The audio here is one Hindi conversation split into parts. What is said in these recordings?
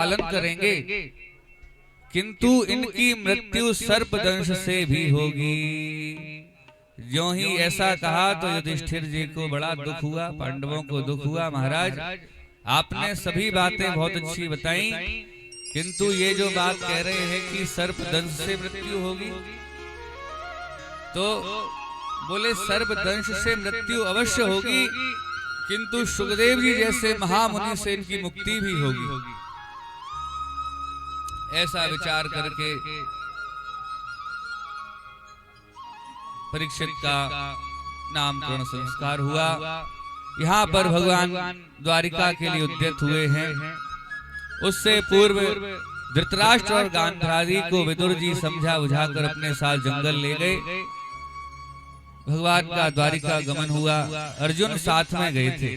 पालन करेंगे, किंतु इनकी मृत्यु सर्पदंश से भी होगी। ज्यों ही ऐसा कहा तो युधिष्ठिर जी को बड़ा दुख हुआ, पांडवों को दुख हुआ। महाराज, आपने सभी बातें बहुत अच्छी बताई, किंतु ये जो बात कह रहे हैं कि सर्पदंश से मृत्यु होगी, तो बोले सर्पदंश से मृत्यु अवश्य होगी, किंतु सुखदेव जी जैसे महामुनि से इनकी मुक्ति भी होगी। ऐसा विचार करके परीक्षित का नामकरण संस्कार हुआ। यहाँ पर भगवान द्वारिका के लिए उद्यत हुए हैं। उससे पूर्व धृतराष्ट्र और गांधारी को विदुर जी समझा बुझाकर अपने साथ जंगल ले गए। भगवान का द्वारिका गमन हुआ। अर्जुन साथ में गए थे।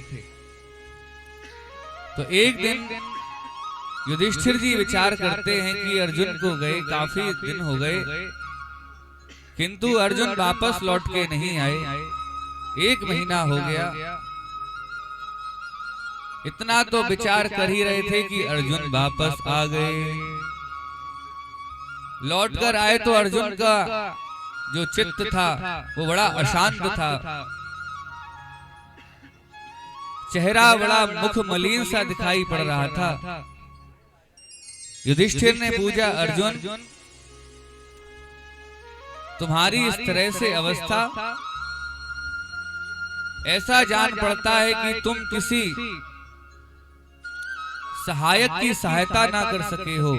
तो एक दिन युधिष्ठिर जी विचार करते हैं कि अर्जुन को गए काफी दिन हो गए, किंतु अर्जुन वापस लौट के नहीं आए। 1 महीना हो गया। इतना तो विचार कर ही रहे थे कि अर्जुन वापस आ गए। लौट कर आए तो अर्जुन का जो चित्त था वो बड़ा अशांत था। चेहरा बड़ा मुख मलिन सा दिखाई पड़ रहा था। युधिष्ठिर ने पूछा, अर्जुन तुम्हारी इस तरह से अवस्था, ऐसा जान पड़ता है कि तुम किसी सहायक की सहायता ना कर सके हो,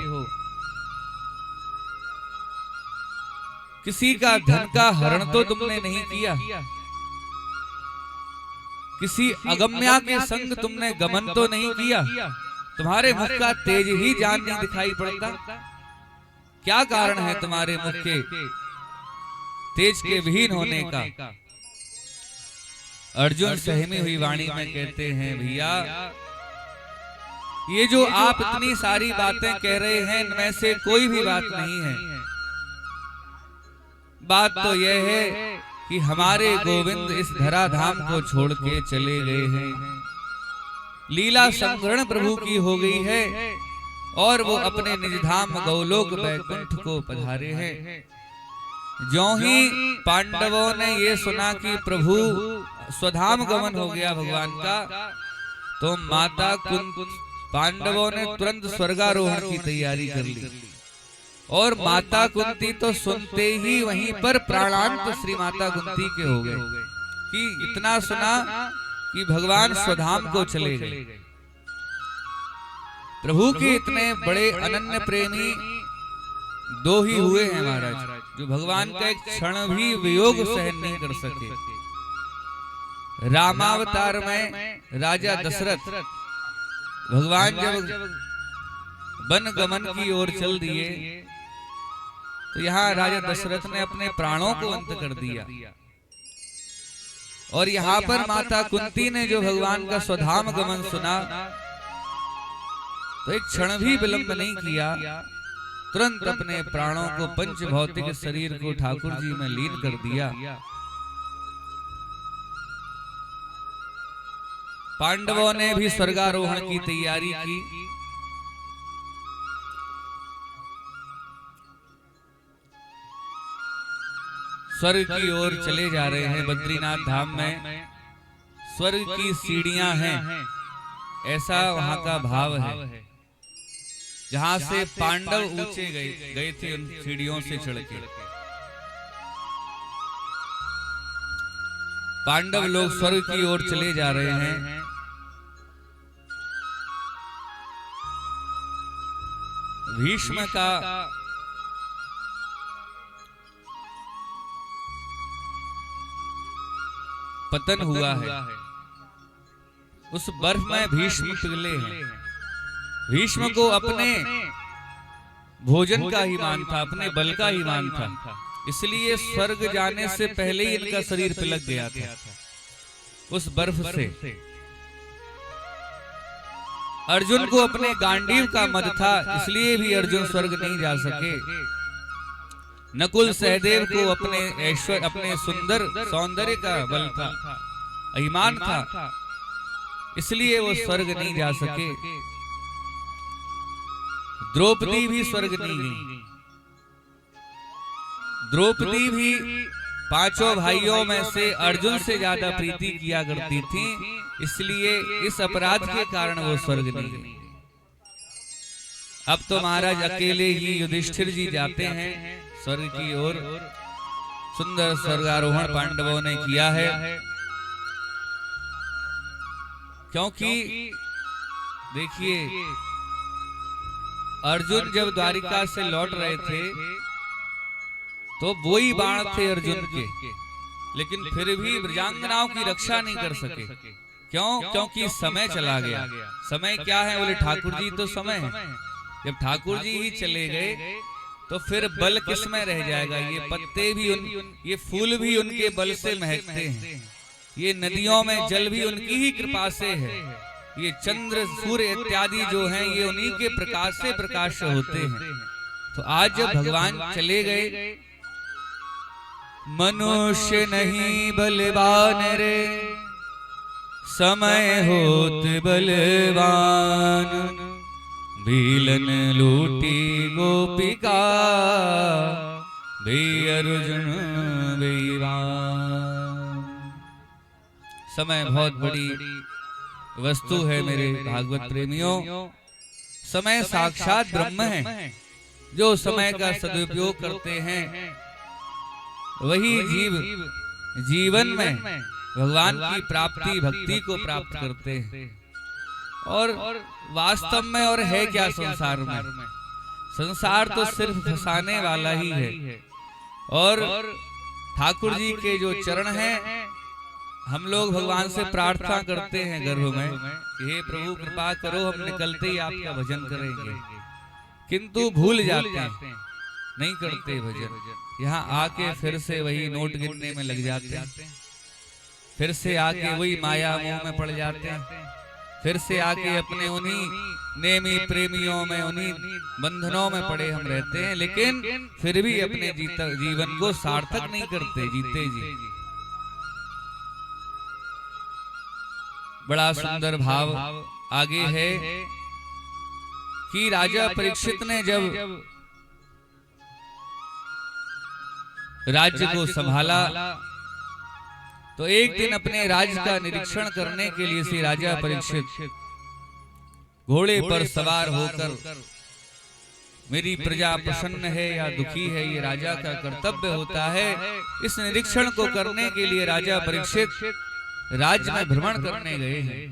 किसी का धन का हरण तो तुमने नहीं किया, किसी अगम्या के संग तुमने गमन तो नहीं किया, तुम्हारे मुख का तेज ही जान नहीं दिखाई पड़ता। क्या कारण है तुम्हारे मुख के तेज के विहीन होने का? अर्जुन सहमी हुई वाणी में कहते हैं, भैया ये जो आप इतनी सारी बातें कह रहे हैं, इनमें से कोई भी बात नहीं है। बात तो यह है कि हमारे गोविंद इस धराधाम को छोड़ के चले गए हैं। लीला संग्रहण प्रभु की हो गई है और वो अपने निज धाम गौलोक वैकुंठ को पधारे हैं। ज्यों ही पांडवों ने ये सुना कि प्रभु स्वधाम गमन हो गया भगवान का, तो माता कुंती, पांडवों ने तुरंत स्वर्गारोहण की तैयारी कर ली। और माता कुंती तो सुनते ही वहीं पर प्राणांत श्री माता कुंती के हो गए कि इतना सुना कि भगवान स्वधाम को चले गए। प्रभु के इतने बड़े अनन्य प्रेमी 2 ही हुए हैं महाराज, जो भगवान का एक क्षण भी वियोग सहन नहीं कर सके। रामावतार में राजा दशरथ भगवान जब वन गमन की ओर चल दिए, तो यहाँ राजा दशरथ ने अपने प्राणों को अंत कर दिया। और यहाँ पर माता कुंती ने जो भगवान का स्वधाम गमन सुना, तो एक क्षण भी विलंब नहीं किया, तुरंत अपने प्राणों को पंच भौतिक शरीर को ठाकुर जी में लीन कर दिया। पांडवों ने भी स्वर्गारोहण की तैयारी की। स्वर्ग की ओर चले जा रहे हैं। बद्रीनाथ धाम में स्वर्ग की सीढ़ियां हैं, ऐसा वहां का भाव है। जहां से पांडव ऊंचे गए थे, उन सीढ़ियों से चढ़ के पांडव लोग स्वर्ग की ओर चले जा रहे हैं। भीष्म का पतन हुआ है। उस बर्फ में भीष्म पिघले हैं। भीष्म को अपने भोजन का ही मान था, अपने बल का ही मान था, इसलिए स्वर्ग जाने से पहले ही इनका शरीर पिलक गया था उस बर्फ से। अर्जुन को अपने गांडीव का मद था, इसलिए भी अर्जुन स्वर्ग नहीं जा सके। नकुल सहदेव को अपने ऐश्वर्य, अपने सुंदर सौंदर्य का बल था, अभिमान था, इसलिए वो स्वर्ग नहीं जा सके। द्रौपदी भी स्वर्ग नहीं गई। द्रौपदी भी पांचों भाइयों में से अर्जुन से ज्यादा प्रीति किया करती थी, इसलिए इस अपराध के कारण वो स्वर्ग नहीं गई। अब तो महाराज अकेले ही युधिष्ठिर जी जाते हैं स्वर्ग की ओर। सुंदर स्वर्गारोहण पांडवों ने किया है, क्योंकि देखिए अर्जुन जब द्वारिका से लौट रहे थे तो वो ही बाण थे अर्जुन के, लेकिन फिर भी ब्रजांगनाओं की रक्षा नहीं कर सके। क्यों? क्योंकि समय चला गया। समय क्या है? बोले ठाकुर जी तो समय है। जब ठाकुर जी ही चले गए तो फिर बल किसमें रह जाएगा? ये पत्ते भी ये फूल भी उनके बल से महकते हैं, ये नदियों में जल भी उनकी ही कृपा से है, ये चंद्र सूर्य इत्यादि जो हैं ये उन्हीं के प्रकाश से प्रकाश होते हैं। तो आज जब भगवान चले गए, मनुष्य नहीं बलवान रे, समय होत बलवान, भीलन लूटी गोपिका, भी अर्जुन बेईमान। समय बहुत बड़ी वस्तु है मेरे भागवत प्रेमियों। समय साक्षात ब्रह्म है। जो समय का सदुपयोग करते हैं वही जीवन में भगवान की प्राप्ति भक्ति को प्राप्त करते हैं। और वास्तव में और है क्या संसार में? संसार तो सिर्फ फंसाने वाला ही है। और ठाकुर जी के जो चरण हैं, हम लोग भगवान से प्रार्थना करते हैं गर्भ में, हे प्रभु कृपा करो हम निकलते ही आपका भजन करेंगे, किंतु भूल जाते हैं, नहीं करते भजन। यहाँ आके फिर से वही नोट गिनने में लग जाते हैं, फिर से आके वही माया मोह में पड़ जाते हैं, फिर से आके अपने उन्हीं नेमी प्रेमियों में उन्हीं बंधनों में पड़े हम रहते हैं, लेकिन फिर भी अपने जीवन को सार्थक नहीं करते, जीते जी। बड़ा सुंदर भाव आगे है कि राजा परीक्षित ने जब राज्य को संभाला तो एक दिन अपने राज्य का निरीक्षण करने के लिए श्री राजा परीक्षित घोड़े पर सवार होकर, मेरी प्रजा प्रसन्न है या दुखी है ये राजा का कर्तव्य होता है, इस निरीक्षण को करने के लिए राजा परीक्षित राज्य में भ्रमण करने गए हैं।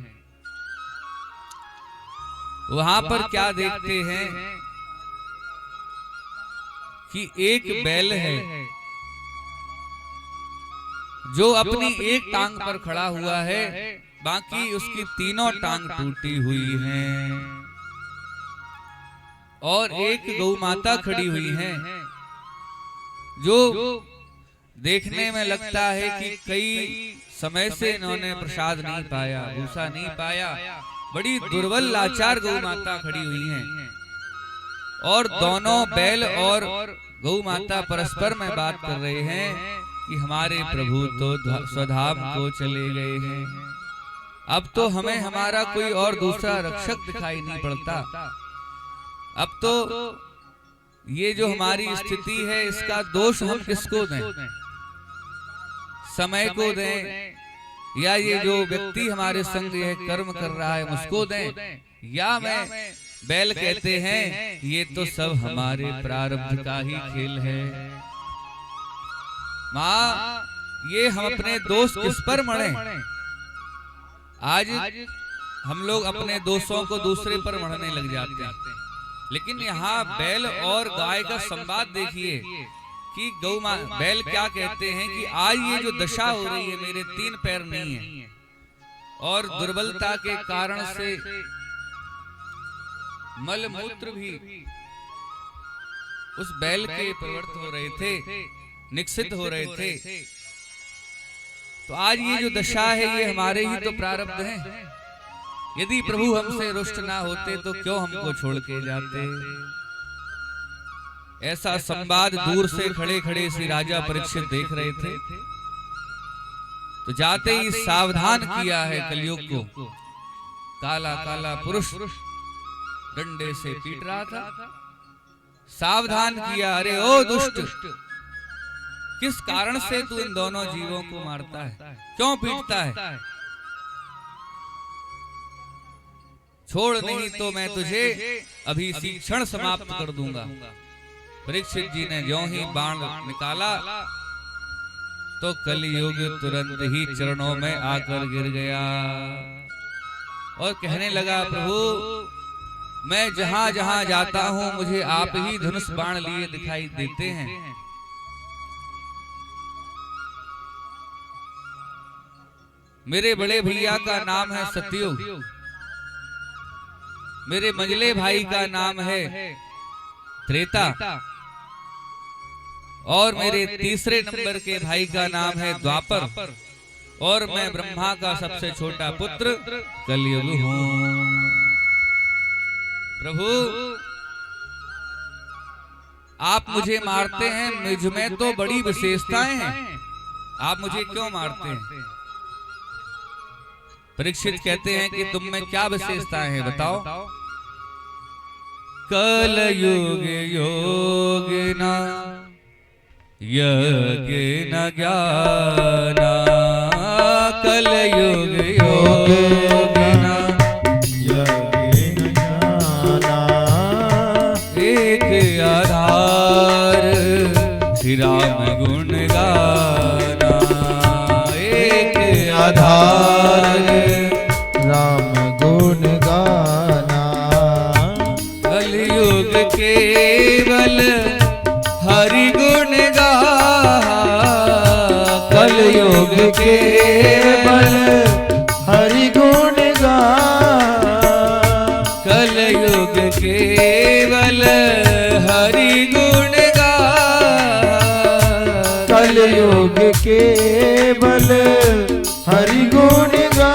वहां पर क्या देखते हैं कि एक बैल है जो अपनी एक टांग पर खड़ा हुआ है, बाकी उसकी तीनों टांग टूटी हुई हैं, और एक गौ माता खड़ी हुई है जो देखने में लगता है कि कई समय से इन्होंने प्रसाद नहीं पाया, भूसा नहीं पाया, बड़ी दुर्बल लाचार गौ माता खड़ी हुई हैं। और दोनों बैल और गौ माता परस्पर में बात कर रहे हैं कि हमारे प्रभु तो स्वधाम को चले गए हैं, अब तो हमें हमारा कोई और दूसरा रक्षक दिखाई नहीं पड़ता, अब तो ये जो हमारी स्थिति है इसका दोष हम किसको दें? समय को दें, या ये जो व्यक्ति हमारे संग यह कर्म कर रहा है उसको दें, या मैं बैल कहते हैं ये तो सब हमारे प्रारब्ध का ही खेल है। माँ, ये हम अपने दोष किस पर मढ़े? आज हम लोग अपने दोषों को दूसरे पर मढ़ने लग जाते हैं, लेकिन यहाँ बैल और गाय का संवाद देखिए कि बैल क्या कहते हैं कि आज ये जो दशा हो रही है, मेरे 3 पैर नहीं है और दुर्बलता के कारण से मल मूत्र भी उस बैल के प्रवृत्त हो रहे थे, निक्षित हो रहे थे, तो आज ये जो दशा है ये हमारे ही तो प्रारब्ध है। यदि प्रभु हमसे रुष्ट ना होते तो क्यों हमको छोड़ के जाते? ऐसा संवाद दूर से खड़े खड़े श्री राजा परीक्षित देख रहे थे, तो जाते ही सावधान किया है कलयुग को। काला काला पुरुष डंडे से पीट रहा था। सावधान किया, अरे ओ दुष्ट, किस कारण से तू इन दोनों जीवों को मारता है, क्यों पीटता है? छोड़ नहीं तो मैं तुझे अभी इसी क्षण समाप्त कर दूंगा। परीक्षित जी ने ज्यों ही बाण निकाला तो कलियुग तुरंत ही चरणों में आकर गिर गया और कहने लगा, प्रभु मैं जहां जहां जाता हूं मुझे आप ही धनुष बाण लिए दिखाई देते हैं। मेरे बड़े भैया का नाम है सतयुग, मेरे मंझले भाई का नाम है त्रेता, और मेरे तीसरे नंबर के भाई का नाम है द्वापर, और मैं ब्रह्मा का सबसे छोटा पुत्र कलियुग हूं। प्रभु आप मुझे मारते हैं, मुझ में तो बड़ी विशेषताएं हैं, आप मुझे क्यों मारते हैं? परीक्षित कहते हैं कि तुम में क्या विशेषताएं हैं बताओ। कलयुग योगिना यज्ञ ज्ञाना, कलयुग योगिना यज्ञ ज्ञाना, एक आधार श्री राम गुण गाना, एक आधार राम गुण गाना। कलयुग केवल हरि गुण गा, कलयुग केवल हरि गुण गा, कलयुग केवल हरि गुण गा, कलयुग केवल हरि गुण गा।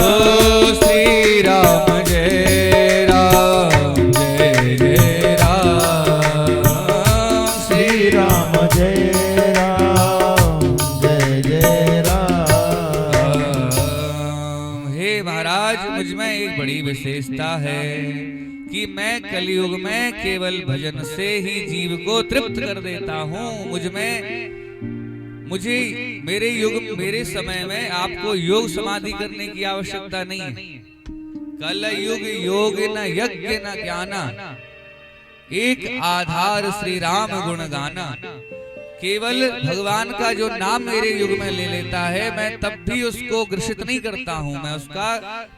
ओ श्री राम जय राम जय जय राम, श्री राम जय राम जय जय राम। हे महाराज, मुझ में एक बड़ी विशेषता है कि मैं कलयुग में केवल भजन से ही जीव को तृप्त कर देता हूँ। मुझे मेरे समय में आपको योग समाधि करने की आवश्यकता नहीं है। कलयुग योग न यज्ञ न ज्ञाना, एक आधार श्री राम गुण गाना। केवल भगवान का जो नाम मेरे युग में ले लेता है, मैं तब भी उसको ग्रसित नहीं करता हूँ। मैं उसका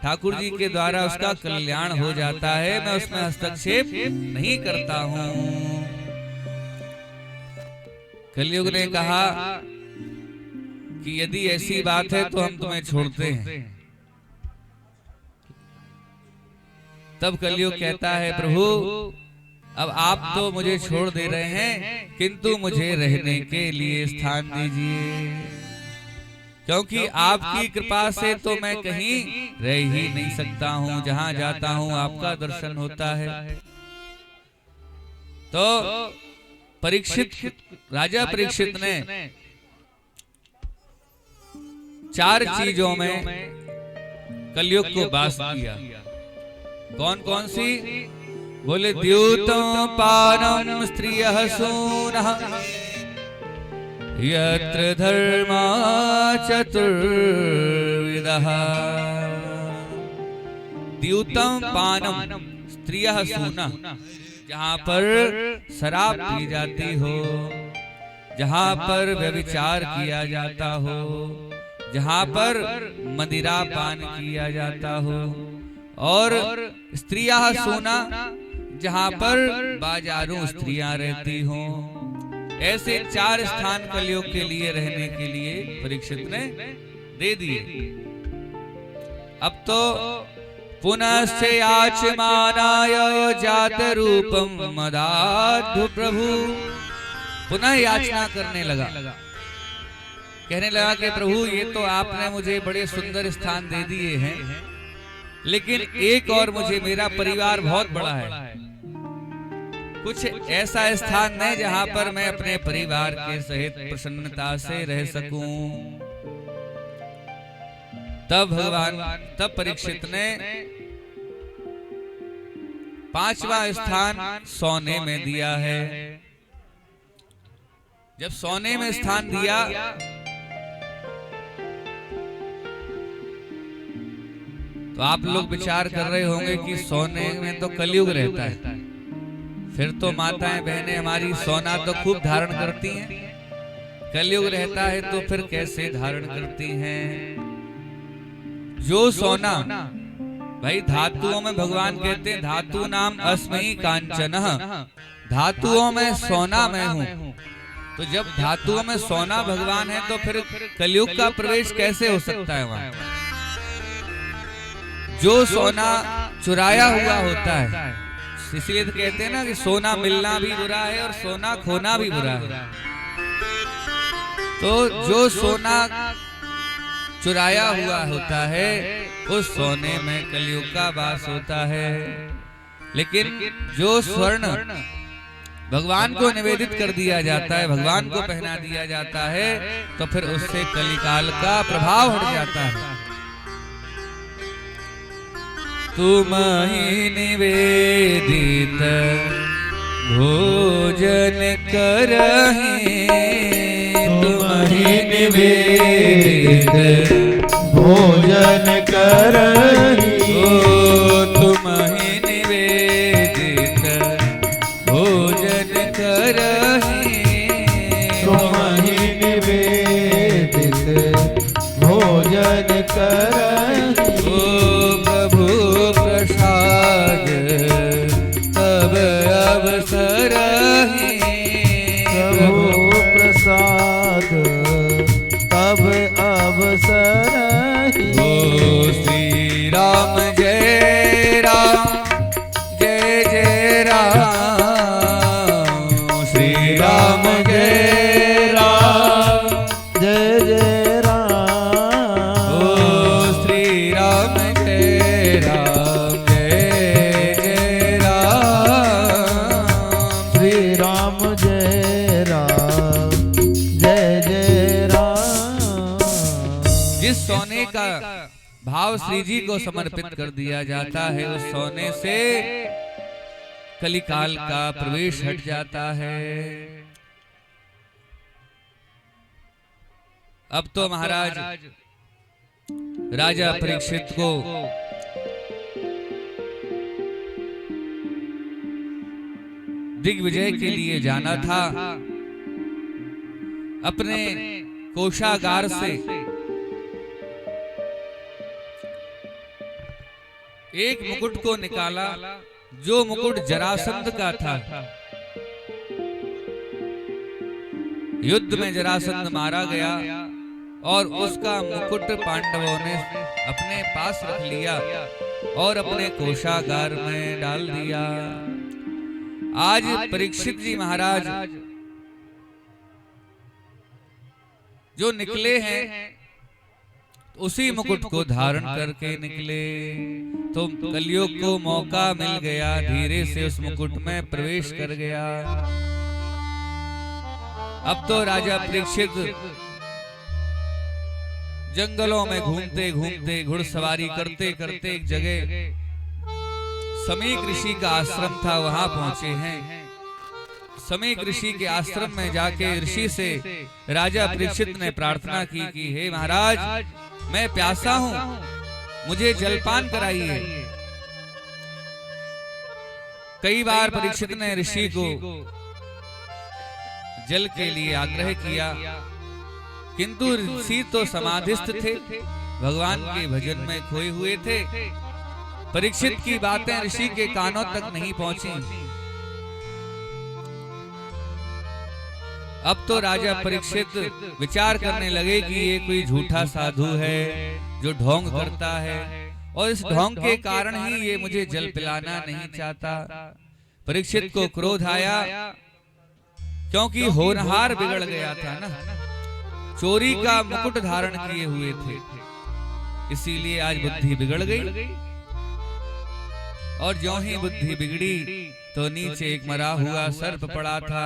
ठाकुर जी के द्वारा उसका कल्याण हो जाता है, मैं उसमें हस्तक्षेप नहीं करता हूँ। कलयुग ने कहा कि यदि ऐसी बात है तो हम तुम्हें छोड़ते हैं। तब कलयुग कहता है, प्रभु अब आप तो मुझे छोड़ दे रहे हैं, किंतु मुझे रहने के लिए स्थान दीजिए, क्योंकि आपकी कृपा से तो मैं कहीं रह ही नहीं सकता हूँ। जहां जाता हूँ आपका दर्शन होता है। तो राजा परीक्षित ने 4 चीजों में कलयुग को बास किया। कौन कौन सी? बोले, द्यूतं पानं स्त्रियः सूनः, यत्र धर्मा चतुर्विधः। द्यूतं पानं स्त्रियः सूनः, जहाँ पर शराब पी जाती हो, जहाँ पर व्यभिचार किया जाता हो, जहाँ पर मदिरा पान किया जाता हो, और स्त्रियां सूना, जहाँ पर बाजारू स्त्रियां रहती हों। ऐसे 4 स्थान कलयुग के लिए रहने के लिए परीक्षित ने दे दिए। अब तो पुनश्च याचमानाय जात रूपम मदाधु प्रभु, पुनः याचना करने लगा। कहने लगा कि प्रभु ये तो आपने मुझे बड़े सुंदर स्थान दे दिए हैं, लेकिन एक और मुझे, मेरा परिवार बहुत बड़ा है, कुछ ऐसा स्थान है जहां पर मैं अपने परिवार के सहित प्रसन्नता से रह सकूं। तब परीक्षित ने 5वां स्थान सोने में दिया है। जब सोने में स्थान दिया तो आप लोग विचार कर रहे होंगे कि सोने में तो कलयुग रहता है, फिर तो माताएं बहनें हमारी सोना तो खूब धारण करती हैं, कलयुग रहता है तो फिर कैसे धारण करती हैं? जो सोना, भाई धातुओं में भगवान कहते हैं धातु नाम अस्मि कांचनः, धातुओं में सोना मैं हूं। तो जब धातुओं में सोना भगवान है तो फिर कलयुग का प्रवेश कैसे हो सकता है वहां? जो सोना चुराया हुआ होता है, इसलिए तो कहते हैं ना कि सोना मिलना भी बुरा है और सोना खोना भी बुरा है। तो जो सोना चुराया हुआ होता है उस सोने में कलयुग का वास होता है। लेकिन जो स्वर्ण भगवान को निवेदित कर दिया जाता है, भगवान को पहना दिया जाता है, तो फिर उससे कलिकाल का प्रभाव हट जाता है। तुम ही निवेदित भोजन करहि, तुम ही निवेदित भोजन करहि, तुम ही निवेदित भोजन करहि, तुम ही निवेदित भोजन करहि। प्रभु प्रसाद तब अवसर ही, प्रभु प्रसाद तब अवसर ही। ओ श्री राम जय राम जय जय राम, श्री राम जय राम जय जय राम। ओ श्री राम जय राम जय जय राम, श्री राम जय राम जय जय राम। जिस सोने का भाव श्री जी को समर्पित कर दिया जाता है उस सोने से कलिकाल का प्रवेश हट जाता है। अब तो महाराज राजा परीक्षित को दिग्विजय के लिए जाना था। अपने कोषागार से एक मुकुट को निकाला, जो मुकुट जरासंध का था। युद्ध में जरासंध मारा गया और उसका मुकुट पांडवों ने अपने पास रख लिया और अपने कोषागार में डाल दिया। आज परीक्षित जी महाराज जो निकले हैं उसी मुकुट को धारण करके निकले, तो कलयुग को मौका मिल गया, धीरे से उस मुकुट में प्रवेश कर गया। अब तो राजा परीक्षित जंगलों में घूमते घूमते घुड़सवारी करते करते एक जगह समीक ऋषि का आश्रम था, वहां पहुंचे हैं। समीक ऋषि के आश्रम में जाके ऋषि से राजा परीक्षित ने प्रार्थना की कि हे महाराज, मैं प्यासा हूं, मुझे जलपान कराइए। कई बार परीक्षित ने ऋषि को जल के लिए आग्रह किया, किंतु ऋषि तो समाधिस्थ थे, भगवान के भजन में खोए हुए थे। परीक्षित की बातें ऋषि के कानों तक नहीं पहुंची। अब तो राजा परीक्षित विचार करने लगे कि ये कोई झूठा साधु है जो ढोंग करता है और इस ढोंग के कारण ही ये मुझे जल पिलाना नहीं चाहता। परीक्षित को क्रोध आया, क्योंकि होनहार बिगड़ गया था ना, चोरी का मुकुट धारण किए हुए थे, इसीलिए आज बुद्धि बिगड़ गई। और ज्यों ही बुद्धि बिगड़ी तो नीचे एक मरा हुआ सर्प पड़ा था,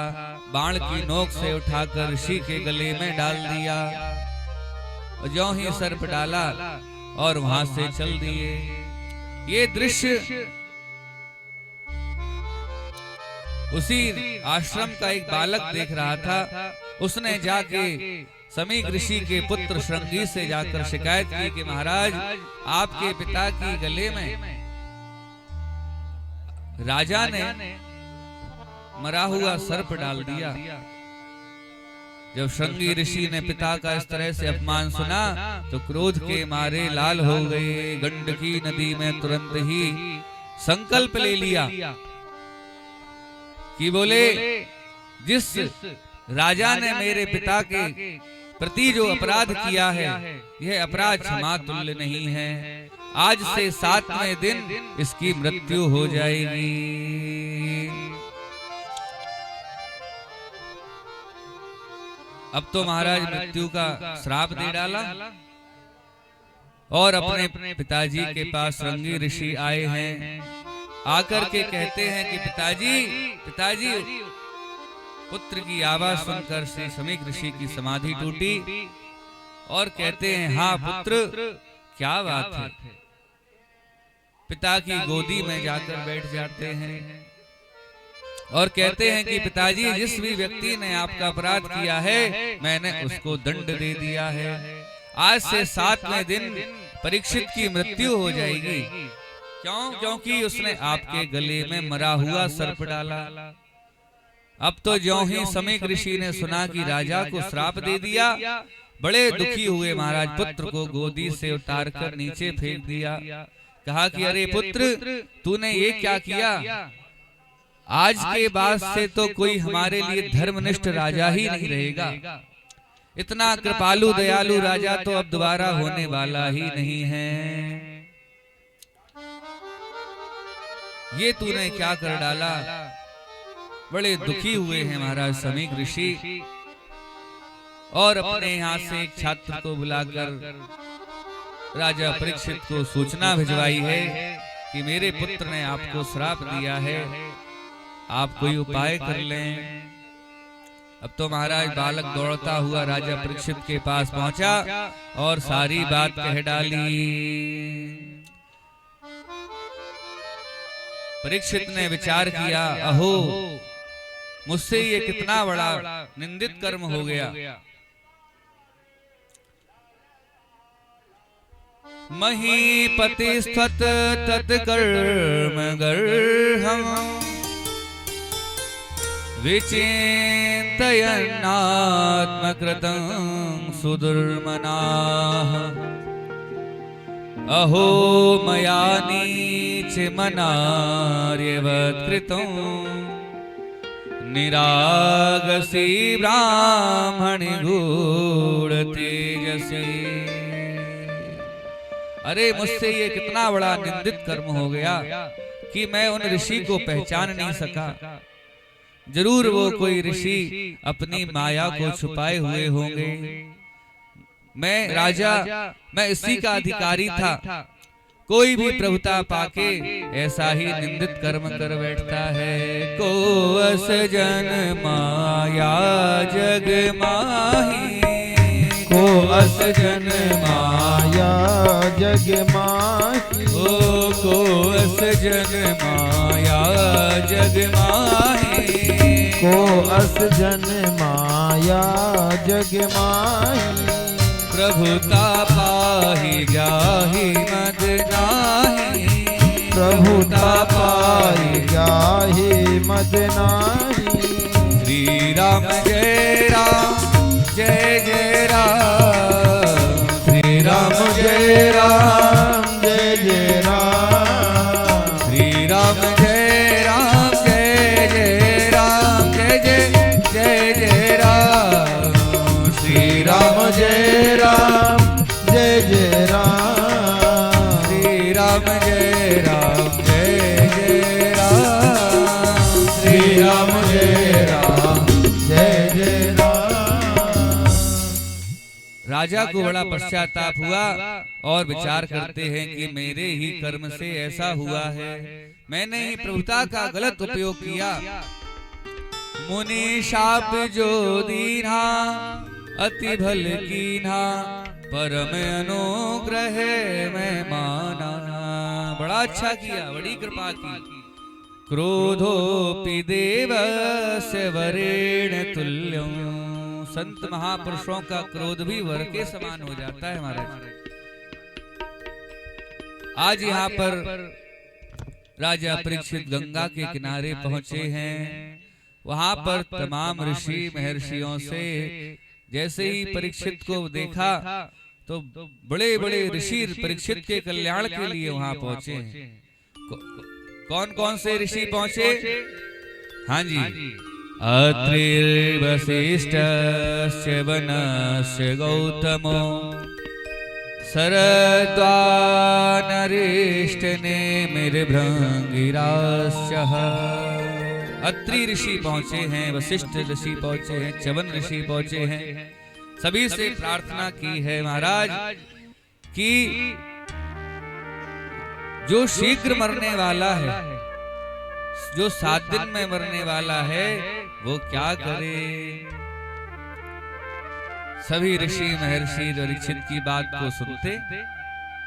बाण की नोक से उठाकर ऋषि के गले में डाल दिया। और ज्यों ही सर्प डाला और वहां से चल दिए। ये दृश्य उसी आश्रम का एक बालक देख रहा था। उसने जाके समीक ऋषि के पुत्र श्रृंगी से जाकर शिकायत की कि महाराज, आपके पिता की गले में राजा ने मरा हुआ सर्प डाल दिया। जब श्रृंगी ऋषि ने पिता का इस तरह से अपमान सुना तो क्रोध के मारे लाल हो गए। गंडकी नदी में तुरंत ही संकल्प ले लिया कि बोले, जिस राजा ने मेरे पिता के प्रति जो अपराध किया है, यह अपराध क्षमा तुल्य नहीं है। आज से 7वें दिन इसकी मृत्यु हो जाएगी। अब तो महाराज मृत्यु का श्राप दे डाला और अपने पिताजी के पास श्रृंगी ऋषि आए हैं। आकर के कहते हैं कि पिताजी, पुत्र की आवाज सुनकर श्री समीक ऋषि की समाधि टूटी और कहते हैं, हाँ पुत्र, क्या बात है। पिता की गोदी में जाकर बैठ जाते हैं और कहते हैं कि पिताजी, जिस भी व्यक्ति ने आपका अपराध किया है, मैंने उसको दंड दे दिया है। आज से 7वें दिन परीक्षित की मृत्यु हो जाएगी। क्यों? क्योंकि उसने आपके गले में मरा हुआ सर्प डाला। अब तो ज्यों ही समीक ऋषि ने सुना कि राजा को श्राप दे दिया, बड़े दुखी हुए महाराज। पुत्र को गोदी से उतारकर नीचे फेंक दिया। कहा कि अरे पुत्र, तूने ये क्या किया? आज के बाद से तो कोई हमारे लिए धर्मनिष्ठ राजा ही नहीं रहेगा। इतना कृपालु दयालु राजा तो अब दोबारा होने वाला ही नहीं है। ये तूने क्या कर डाला? बड़े दुखी हुए हैं महाराज समीक ऋषि और अपने यहाँ से एक छात्र को बुलाकर राजा परीक्षित को सूचना भिजवाई है कि मेरे पुत्र ने आपको श्राप दिया है, आप कोई उपाय कर लें। अब तो महाराज बालक दौड़ता हुआ राजा परीक्षित के पास पहुंचा और सारी बात कह डाली। परीक्षित ने विचार किया, अहो, मुझसे ये कितना बड़ा निंदित कर्म हो गया। महीपति स्थित तत्कर्म गर्हम् विचिन्तयन्नात्मकृतं सुदुर्मनाः अहो मया नीचमनार्यवत् कृतं निरागसी ब्राह्मणि गूढ़ तेजसी। अरे मुझसे ये कितना बड़ा निंदित कर्म हो गया कि मैं उन ऋषि को पहचान नहीं सका। जरूर वो कोई ऋषि अपनी माया को छुपाए हुए होंगे। मैं राजा, मैं इसी का अधिकारी था। कोई भी प्रभुता पाके ऐसा ही निंदित कर्म कर बैठता है। को अस जन माया जग माही, को अस जन माया जग माही, को अस जन माया जग माही, को अस जन माया जग माही। प्रभुता पाही जाहि मद नाही, प्रभुता पाही जाहि मद नाही। श्री राम जय राम जय जय राम, श्री राम जय राम जय जय राम, श्री राम जय राम जय जय राम जय जय जय जय राम, श्री राम जय राम जय जय राम, श्री राम जय राम जय जय राम, श्री राम जय राम जय जय राम। राजा को बड़ा पश्चाताप हुआ और विचार करते हैं कि मेरे ही कर्म से ऐसा हुआ है। मैंने ही प्रभुता का गलत उपयोग किया। मुनि शाप जो दीना अति भल कीन्हा, परम अनुग्रह मैं माना। बड़ा अच्छा किया, बड़ी कृपा की। क्रोधोपि देवस्य वरेण तुल्यं। संत महापुरुषों का क्रोध भी वर के समान हो जाता है महाराज। आज यहाँ पर राजा परीक्षित गंगा के किनारे पहुंचे हैं। वहां पर तमाम ऋषि महर्षियों से जैसे ही परीक्षित को देखा तो बड़े बड़े ऋषि परीक्षित के कल्याण के लिए वहां पहुंचे हैं। कौन कौन से ऋषि पहुंचे? हाँ जी, अत्रि वसिष्ठस्य वनस्य गौतमो शरद्वानरेष्टनेमिर्भृङ्गिराश्चः। अत्रि ऋषि पहुंचे हैं, वशिष्ठ ऋषि पहुंचे हैं, च्यवन ऋषि पहुंचे हैं। सभी से प्रार्थना की है महाराज कि जो शीघ्र मरने वाला है, जो 7 दिन में मरने वाला है, वो क्या करे। सभी ऋषि महर्षि परीक्षित की बात को सुनते,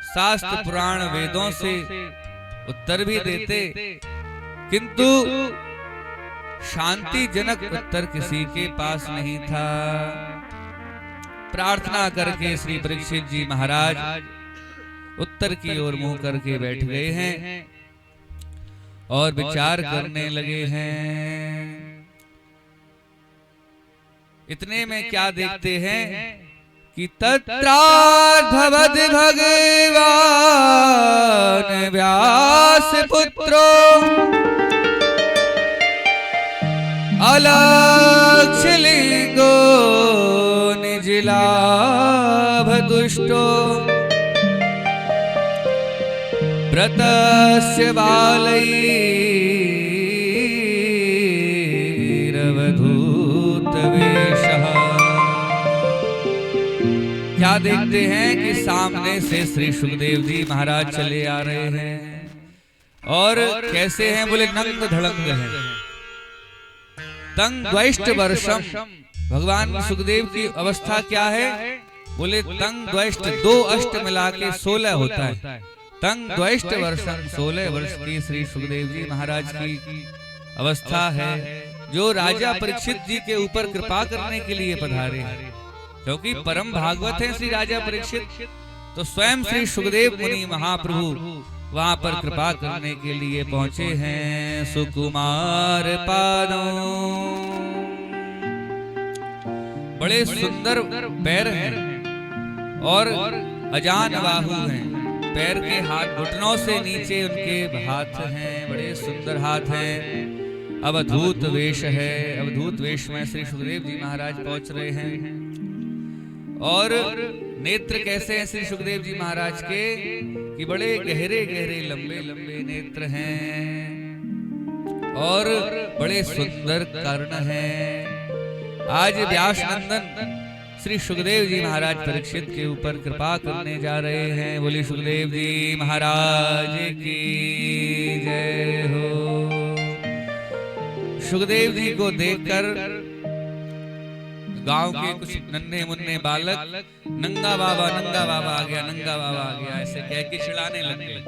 शास्त्र पुराण वेदों से उत्तर भी देते, किंतु शांतिजनक उत्तर किसी के पास नहीं था। प्रार्थना करके श्री परीक्षित जी महाराज उत्तर की ओर मुंह करके बैठ गए हैं और विचार करने लगे हैं। इतने में क्या देखते हैं कि तत्रार्धवद भगवान व्यास पुत्रो अलक्षलिंगो निजलाभ दुष्टो व्रतस्य बालैरवधूत वेशः। क्या देखते हैं कि सामने से श्री सुखदेव जी महाराज चले आ रहे हैं और कैसे हैं? बोले नंग धड़ंग हैं, तंग द्वैष्ट वर्षम। भगवान सुखदेव की अवस्था क्या है? बोले तंग द्वैष्ट, 2 अष्ट मिला के 16 होता है। तंग द्वैष्ट वर्षम, 16 वर्ष की श्री सुखदेव जी महाराज की अवस्था है, जो राजा परीक्षित जी के ऊपर कृपा करने के लिए पधारे हैं। क्योंकि परम भागवत है श्री राजा परीक्षित, तो स्वयं श्री सुखदेव मुनि महाप्रभु वहां पर कृपा करने के लिए पहुंचे हैं। सुकुमार पादों, बड़े सुंदर पैर हैं और अजान बाहु हैं। पैर के हाथ घुटनों से नीचे उनके हाथ हैं, बड़े सुंदर हाथ हैं। अवधूत वेश है, अवधूत वेश में श्री सुखदेव जी महाराज पहुंच रहे हैं। और नेत्र कैसे हैं श्री सुखदेव जी महाराज के कि बड़े गहरे गहरे लंबे लंबे नेत्र हैं और बड़े सुंदर कर्ण हैं। आज व्यास नंदन श्री सुखदेव जी महाराज परीक्षित के ऊपर कृपा करने जा रहे हैं। बोली सुखदेव जी महाराज की जय हो। सुखदेव जी को देखकर गांव के कुछ नन्हे मुन्ने बालक नंगा बाबा आ गया, नंगा बाबा आ गया, ऐसे कह के चिढ़ाने लग गए।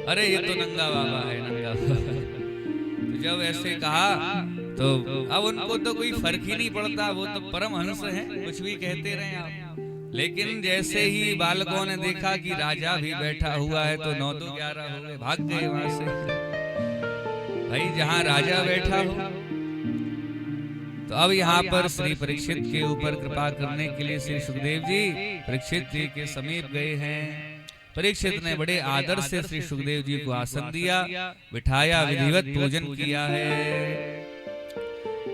अरे ये तो नंगा बाबा है, नंगा बाबा। तो जब ऐसे कहा तो अब उनको तो कोई फर्क ही नहीं पड़ता, वो तो परमहंस हैं, कुछ भी कहते रहे आप। लेकिन जैसे ही बालकों ने देखा कि राजा भी बैठा हुआ है तो 9 तो 11 हो गए, भाग गए वहां से। भाई जहां राजा बैठा हो। तो अब यहाँ पर श्री परीक्षित के ऊपर कृपा करने के लिए श्री सुखदेव जी परीक्षित जी के समीप गए हैं। परीक्षित ने बड़े आदर से श्री सुखदेव जी को आसन दिया, बिठाया, विधिवत पूजन किया है।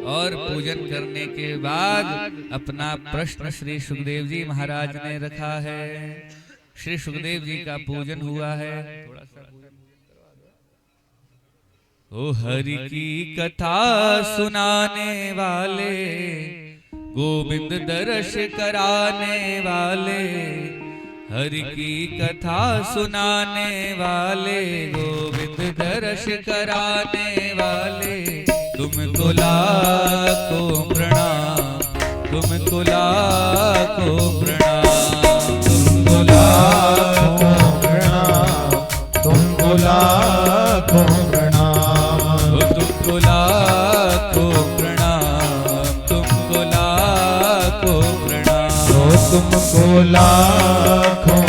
और पूजन करने के बाद अपना प्रश्न श्री सुखदेव जी महाराज ने रखा है। श्री सुखदेव जी का पूजन हुआ है। थोड़ा सा ओ हरि की कथा सुनाने वाले, गोविंद दर्श कराने वाले, हरि की कथा सुनाने वाले, गोविंद दर्श कराने वाले, तुमको लाखों प्रणाम, तुमको लाखों प्रणाम, तुमको लाखों प्रणाम, तुमको लाखों प्रणाम। तुमको लाखों